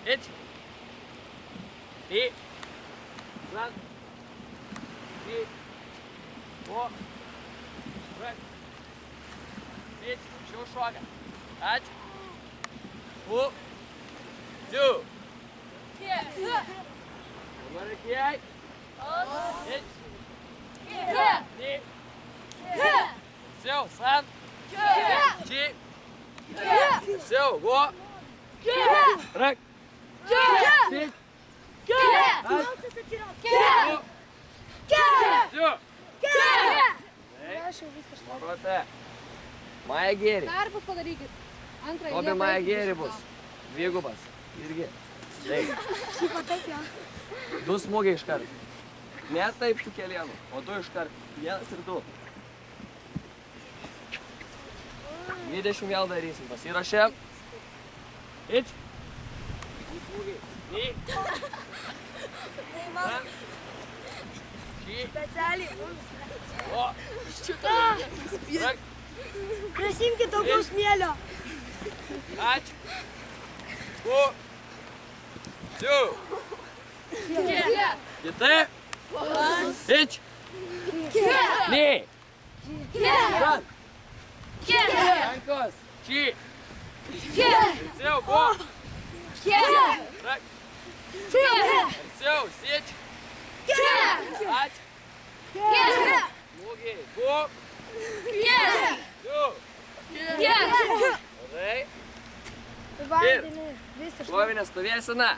Ič. Į. Zan. Į. O. Rak. Ič. Šiau šoka. Ač. U. Džiu. Dabar kiek. Ič. Į. Siau. San. Či. Siau. Go. Rak. Ič. Prote. Maja gėri. Darbus padarykit. Antrą Tobe Maja gėri bus. Dvigubas. Irgi. Taip. Du smūgiai iškart. Ne taip su kelienu, o du iškart. Vienas ir du. 20 vėl darysim. Pasirašėm. Ič. Du smūgiai. Į. Specialiai. O. Rak. Prasimkit daugiau smėlio. Ač. U. Džiu. Kiti. Ič. Nė. San. Rankos. Či. Siau. Go. Rak. Siau. Sič. Ač. Smūgiai. Go. Du. Gerai. Vandenį visiškai. Kovinė stovėsena.